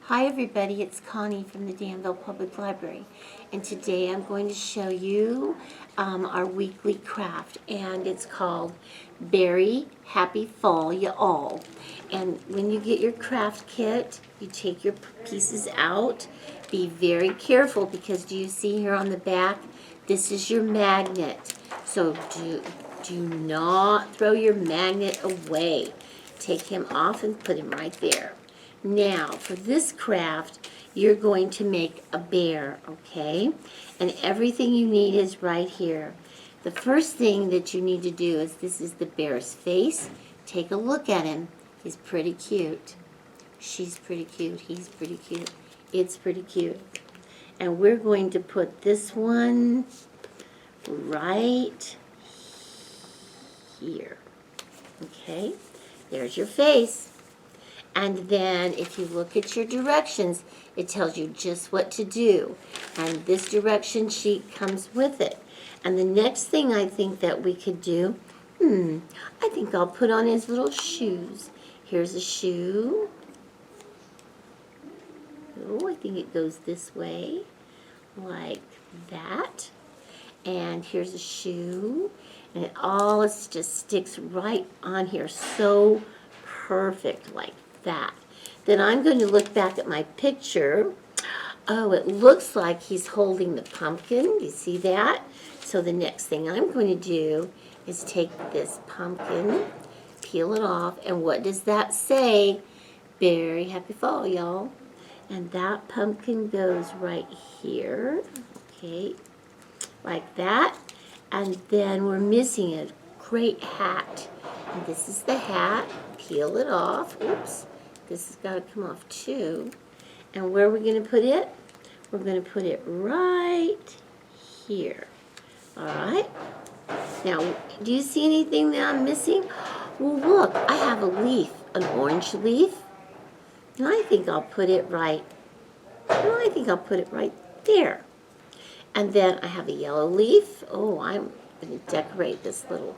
Hi everybody, it's Connie from the Danville Public Library, and today I'm going to show you our weekly craft, and it's called Beary, Happy Fall Ya All. And when you get your craft kit, you take your pieces out. Be very careful because do you see here on the back, this is your magnet. So do not throw your magnet away. Take him off and put him right there. Now, for this craft, you're going to make a bear, okay? And everything you need is right here. The first thing that you need to do is, this is the bear's face. Take a look at him. He's pretty cute. She's pretty cute. He's pretty cute. It's pretty cute. And we're going to put this one right here. Okay? There's your face. And then if you look at your directions, it tells you just what to do. And this direction sheet comes with it. And the next thing I think that we could do, I think I'll put on his little shoes. Here's a shoe. Oh, I think it goes this way, like that. And here's a shoe. And it all just sticks right on here, so perfect, like that. Then I'm going to look back at my picture. Oh, it looks like he's holding the pumpkin. You see that? So the next thing I'm going to do is take this pumpkin, peel it off, and what does that say? Very happy fall, y'all. And that pumpkin goes right here, okay, like that. And then we're missing a great hat. And this is the hat. Peel it off. Oops. This has got to come off too. And where are we going to put it? We're going to put it right here. All right? Now, do you see anything that I'm missing? Well, look, I have a leaf, an orange leaf. And I think I'll put it right, there. And then I have a yellow leaf. Oh, I'm going to decorate this little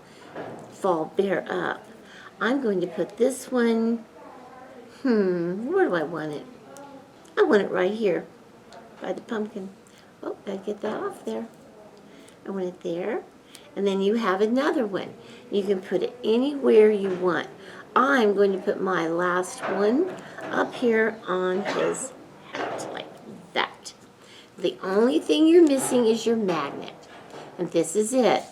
fall bear up. I'm going to put this one, where do I want it? I want it right here, by the pumpkin. Oh, gotta get that off there. I want it there. And then you have another one. You can put it anywhere you want. I'm going to put my last one up here on his hat, like that. The only thing you're missing is your magnet. And this is it.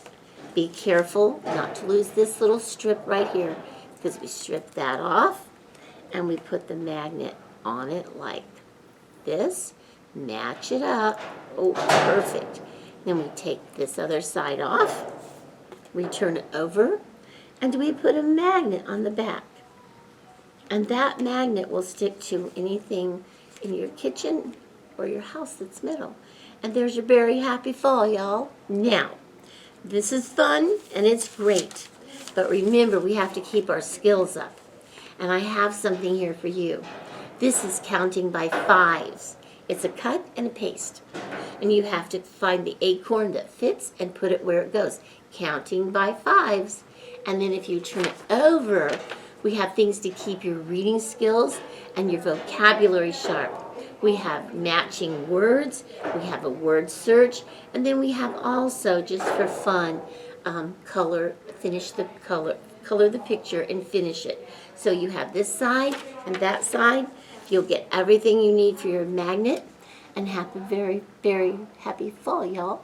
Be careful not to lose this little strip right here, because we strip that off and we put the magnet on it like this. Match it up. Oh, perfect. Then we take this other side off, we turn it over, and we put a magnet on the back. And that magnet will stick to anything in your kitchen or your house that's metal. And there's your very happy fall, y'all. Now, this is fun and it's great. But remember, we have to keep our skills up. And I have something here for you. This is counting by fives. It's a cut and a paste. And you have to find the acorn that fits and put it where it goes. Counting by fives. And then if you turn it over, we have things to keep your reading skills and your vocabulary sharp. We have matching words, we have a word search, and then we have also, just for fun, color the picture and finish it. So you have this side and that side. You'll get everything you need for your magnet, and have a very, very happy fall, y'all.